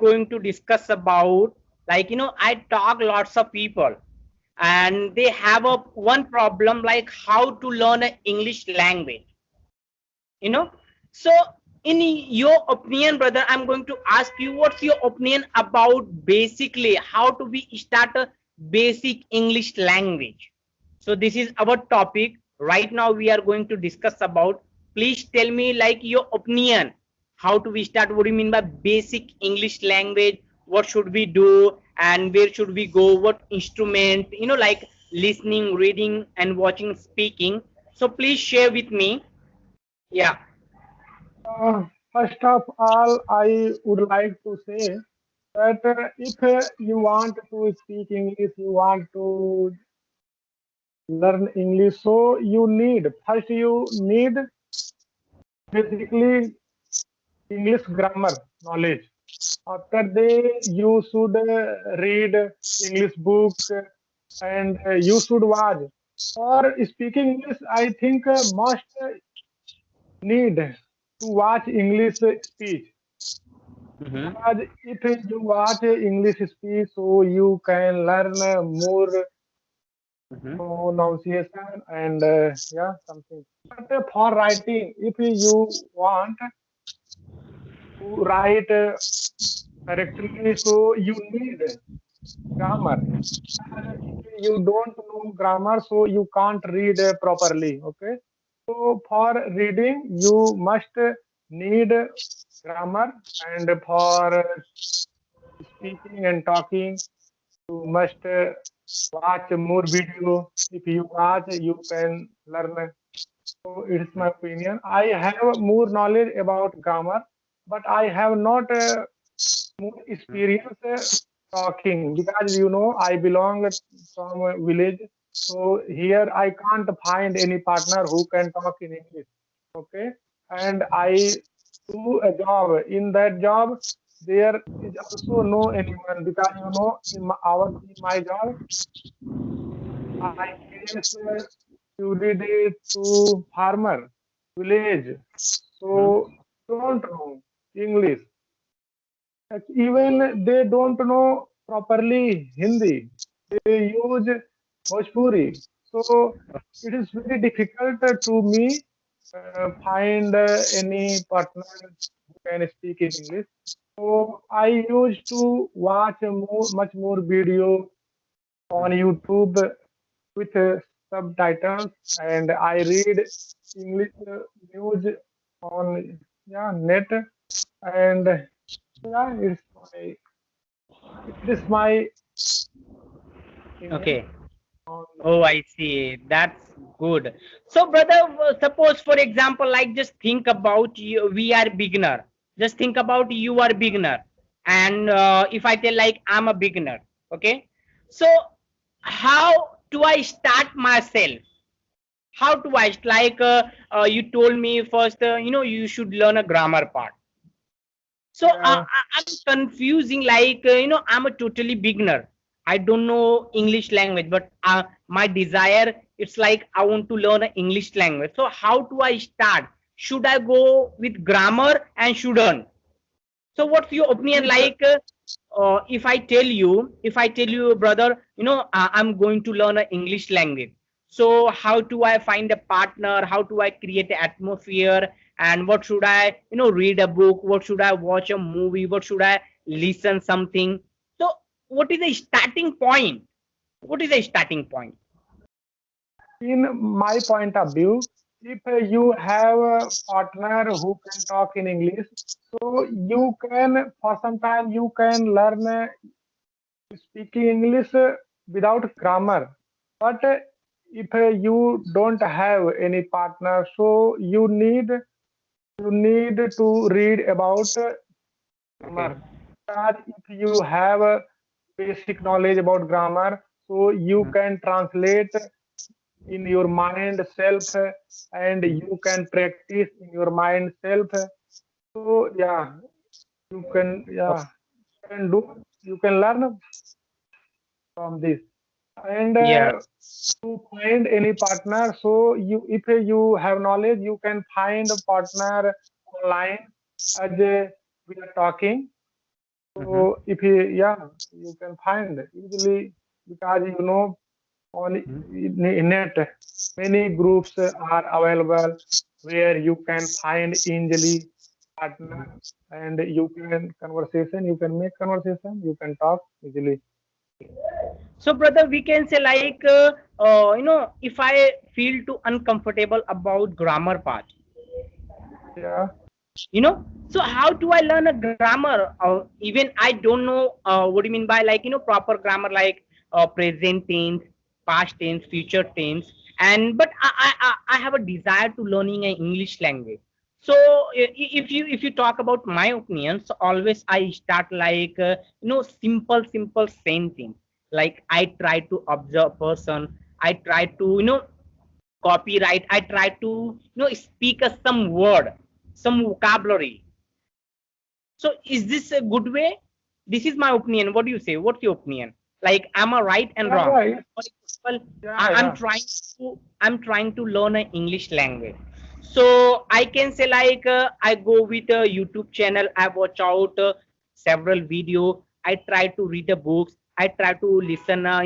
going to discuss about, like, I talk lots of people, and they have a one problem, like how to learn a English language. you know so in your opinion, brother, I'm going to ask you, what's your opinion about basically how to we start a basic English language? So this is our topic right now. We are going to discuss about. Please tell me, like, your opinion, how to we start, what do you mean by basic English language, what should we do, and where should we go, what instrument, like listening, reading, and watching, speaking. So please share with me. Yeah. First of all, I would like to say that if you want to speak English, you want to learn English, so you need first you need basically English grammar knowledge. After that, you should read English book and you should watch. For speaking English, I think must need to watch English speech. Hmm. Because if you watch English speech, so you can learn more Hmm. pronunciation and yeah, something. But for writing, if you want to write correctly, so you need grammar. And if you don't know grammar, so you can't read properly. Okay. So for reading, you must need grammar, and for speaking and talking, you must watch more video. If you watch, you can learn. So it is my opinion. I have more knowledge about grammar, but I have not more experience talking, because I belong from a village. So here I can't find any partner who can talk in English. Okay, and I do a job. In that job, there is also no anyone, because in my job I guess you did it to farmer village. So don't know English. Even they don't know properly Hindi. They use Bhojpuri. So it is very difficult to me find any partner who can speak in English. So I used to watch much more video on YouTube with subtitles, and I read English news on, yeah, net, and yeah, it is my opinion Okay. on Oh, I see. That's good. So, brother, suppose, for example, like, just think about you. We are beginner. Just think about you are beginner, and if I tell, like, I'm a beginner, okay. So, how do I start myself? How do I, like, you told me first, you should learn a grammar part. So yeah. I'm confusing, like, I'm a totally beginner. I don't know English language, but my desire, it's like I want to learn an English language. So how do I start? Should I go with grammar and shouldn't? So what's your opinion? If Like, if I tell you, brother, I'm going to learn an English language. So how do I find a partner? How do I create an atmosphere? And what should I, read a book? What should I watch a movie? What should I listen something? So what is the starting point? What is the starting point? in my point of view, if you have a partner who can talk in English, so you can, for some time, you can learn speaking English without grammar. But if you don't have any partner, so you need to read about Okay. grammar. Because if you have a basic knowledge about grammar, so you can translate in your mind self, and you can practice in your mind self. So yeah, you can, yeah, you can learn from this. And Yeah. to find any partner, so if you have knowledge, you can find a partner online as we are talking. Mhm. So if you, yeah, you can find easily because on net many groups are available where you can find easily partner and you can make conversation, you can talk easily. So, brother, we can say like, if I feel too uncomfortable about grammar part, Yeah, so how do I learn a grammar? Even I don't know what do you mean by like, proper grammar like present tense, past tense, future tense, and but I have a desire to learning an English language. So if you talk about my opinions, always I start like simple sentence. Like I try to observe person, I try to copyright, I try to speak some word, some vocabulary. So is this a good way? This is my opinion. What do you say? What's your opinion? Like, am I right and yeah, wrong? yeah, For example, yeah, I'm yeah. trying to learn an English language. So I can say like I go with a YouTube channel. I watch out several video. I try to read the books. I try to listen, a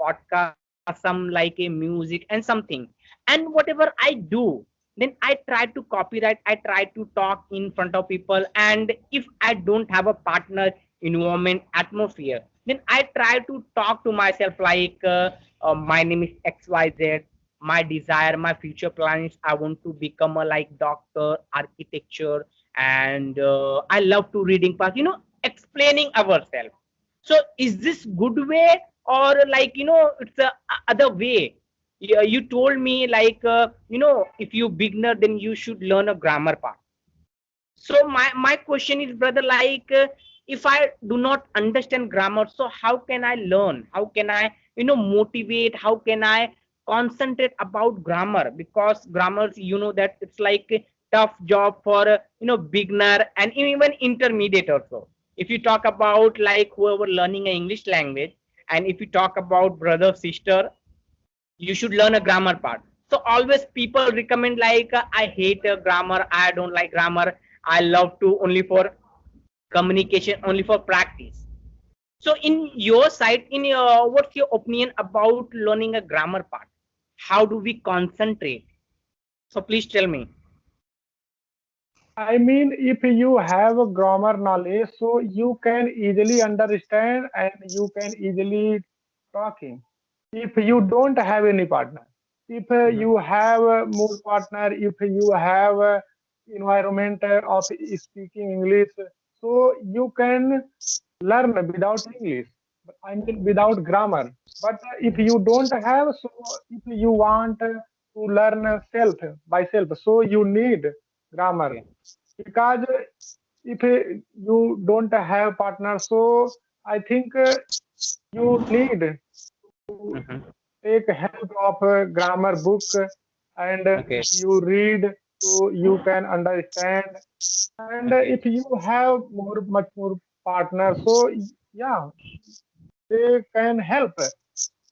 podcast, some like a music and something. And whatever I do, then I try to copyright, I try to talk in front of people. And if I don't have a partner, environment, atmosphere, then I try to talk to myself like my name is XYZ, my desire, my future plans, I want to become a like doctor, architecture, and I love to reading part, explaining ourselves. So is this good way, or like it's a other way? Yeah, you told me like if you beginner, then you should learn a grammar part. So my question is, brother, like if I do not understand grammar, so how can I learn? How can I motivate? How can I concentrate about grammar? Because grammars, that it's like a tough job for beginner and even intermediate also. If you talk about like whoever learning an English language, and if you talk about brother sister, you should learn a grammar part. So always people recommend like I hate grammar, I don't like grammar, I love to only for communication, only for practice. So in your side, in your, what's your opinion about learning a grammar part? How do we concentrate? So please tell me. I mean, if you have a grammar knowledge, so you can easily understand and you can easily talking. If you don't have any partner, if Mhm. you have more partner, if you have environment of speaking English, so you can learn without English. I mean, without grammar. But if you don't have, so if you want to learn self by self, so you need grammar Okay. because if you don't have partner, so I think you need to Mhm. take help of a grammar book and Okay. if you read so you can understand and Okay. if you have much more partners so yeah they can help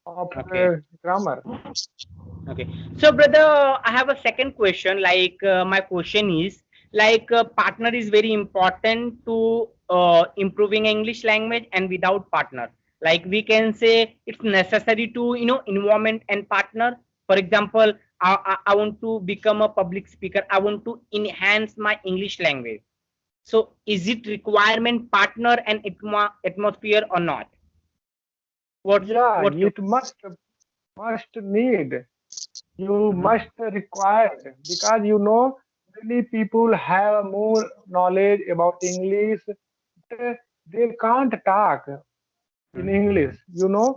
of Okay. grammar. Okay. So, brother, I have a second question. Like, my question is, like, partner is very important to improving English language, and without partner, like we can say, it's necessary to environment and partner. For example, I want to become a public speaker. I want to enhance my English language. So, is it requirement partner and atmosphere or not? Yeah, What's your it must need, you Mhm. must require because many people have more knowledge about English. They can't talk in Mhm. English,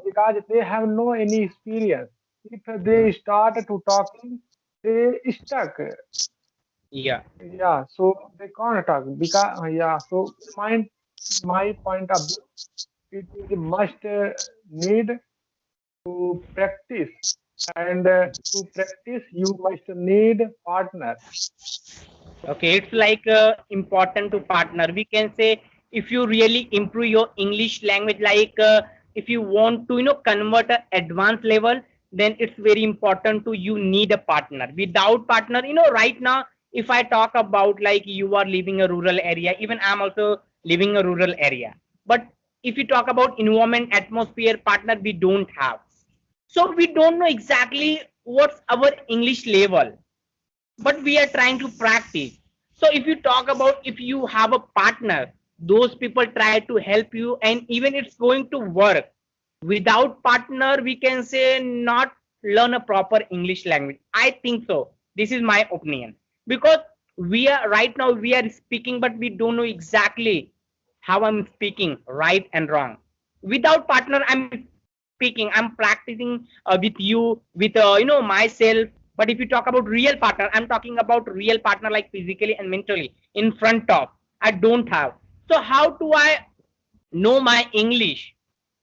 because they have no any experience. If they start to talking, they stuck. Yeah. Yeah, so they can't talk because yeah. So my point of view, it is must need to practice, and to practice you must need partner. Okay, it's like important to partner. We can say if you really improve your English language, like if you want to convert a advanced level, then it's very important to you need a partner. Without partner, right now, if I talk about like you are living a rural area, even I'm also living a rural area. But if you talk about environment, atmosphere, partner, we don't have. So we don't know exactly what's our English level, but we are trying to practice. So if you talk about, if you have a partner, those people try to help you, and even it's going to work. Without partner, we can say not learn a proper English language. I think so. This is my opinion, because we are right now we are speaking, but we don't know exactly how I'm speaking, right and wrong. Without partner, I'm speaking, I'm practicing with you, with myself. But if you talk about real partner, I'm talking about real partner, like physically and mentally in front of, I don't have. So how do I know my English?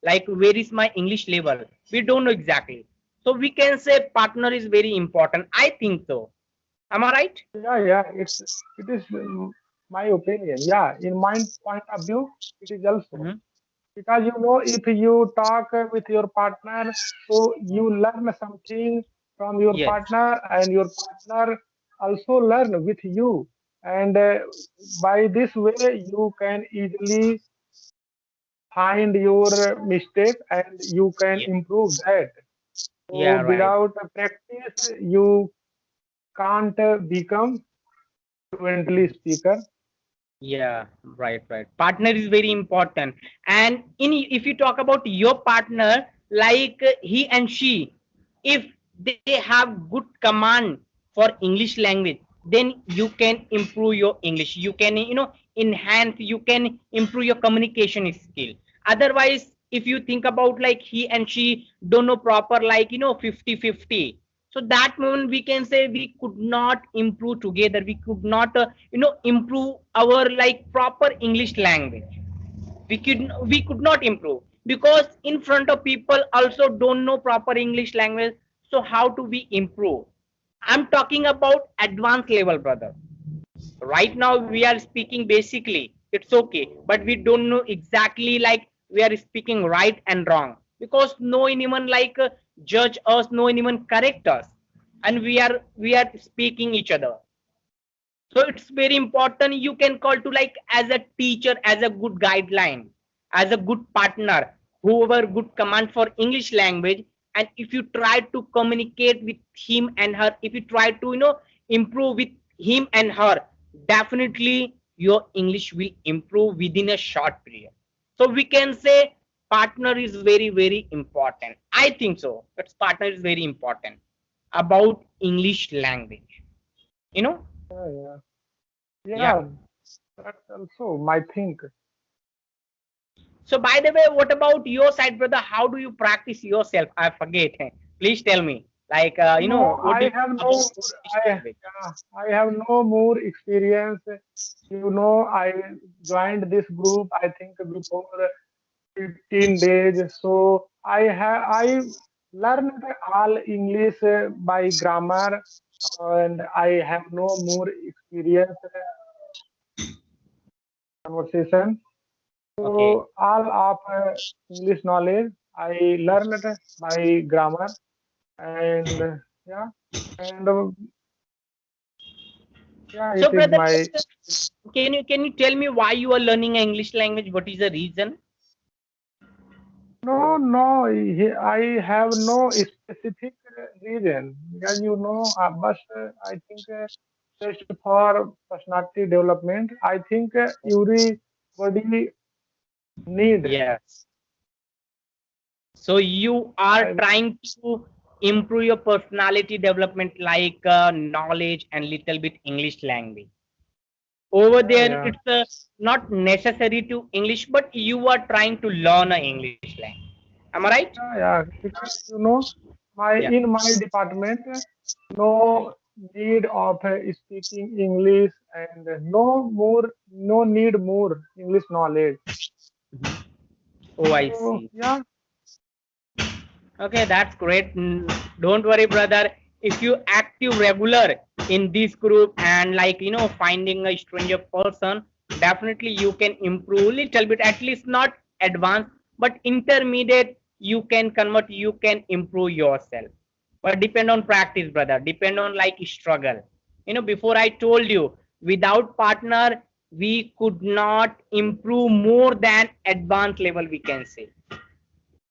Like, where is my English level? We don't know exactly. So we can say partner is very important. I think so. Am I right? Yeah, it is my opinion. Yeah, in my point of view, it is also Mhm. because if you talk with your partner, so you learn something from your Yes. partner, and your partner also learn with you, and by this way you can easily find your mistake and you can Yeah. improve that. So Yeah. Right. without practice, you can't become fluently speaker. Yeah, right, right. Partner is very important. And in if you talk about your partner, like he and she, if they have good command for English language, then you can improve your English. You can, enhance, you can improve your communication skill. Otherwise, if you think about like he and she don't know proper, like, 50-50, so that moment we can say we could not improve together, we could not improve our like proper English language. We could not improve, because in front of people also don't know proper English language. So how do we improve? I'm talking about advanced level, brother. Right now we are speaking basically, it's okay, but we don't know exactly like we are speaking right and wrong, because no anyone like judge us, no anyone correct us, and we are speaking each other. So it's very important, you can call to like as a teacher, as a good guideline, as a good partner, whoever good command for English language. And if you try to communicate with him and her, if you try to improve with him and her, definitely your English will improve within a short period. So we can say partner is very very important. I think so, that partner is very important about English language, you know Yeah, yeah, yeah. yeah. That's also my think. So, by the way, what about your side, brother? How do you practice yourself? I forget. Please tell me. Like, No, what do I you have think no, about English language? I have no more experience. I joined this group, I think before 15 days. So I learned all English by grammar, and I have no more experience conversation. Okay. So all of English knowledge I learned by grammar, and yeah, and yeah, So, it is brother, my. can you tell me why you are learning English language? What is the reason? No, no, I have no specific reason. Because but I think just for personality development, I think everybody need. Yes. So you are I, trying to improve your personality development, like knowledge and little bit English language. Over yeah, there, yeah, it's not necessary to English, but you are trying to learn a English language. Am I right? yeah. Because my Yeah. in my department, no need of speaking English, and no need more English knowledge. Oh, I So see. yeah, Okay, that's great. Don't worry, brother. If you active regular in this group and like finding a stranger person, definitely you can improve little bit. At least not advanced, but intermediate. You can convert. You can improve yourself. But depend on practice, brother. Depend on like struggle. Before I told you, without partner, we could not improve more than advanced level, we can say.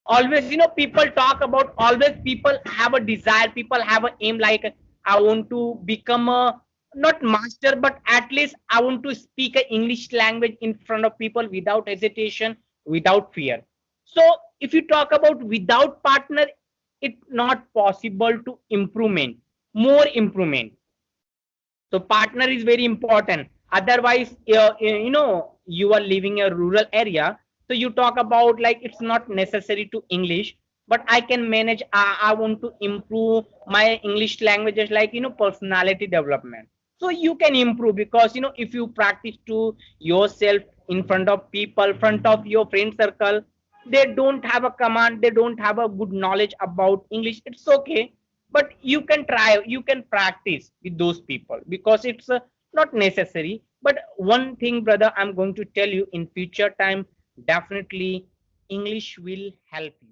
Always, people talk about, always people have a desire, people have an aim, like I want to become a, not master, but at least I want to speak a English language in front of people without hesitation, without fear. So if you talk about without partner, it's not possible to improvement, more improvement. So partner is very important. Otherwise, you are living a rural area. So you talk about like it's not necessary to English, but I can manage. I want to improve my English languages, like personality development. So you can improve because if you practice to yourself in front of people, front of your friend circle, they don't have a command, they don't have a good knowledge about English. It's okay, but you can try, you can practice with those people because it's not necessary. But one thing, brother, I'm going to tell you, in future time, definitely English will help you.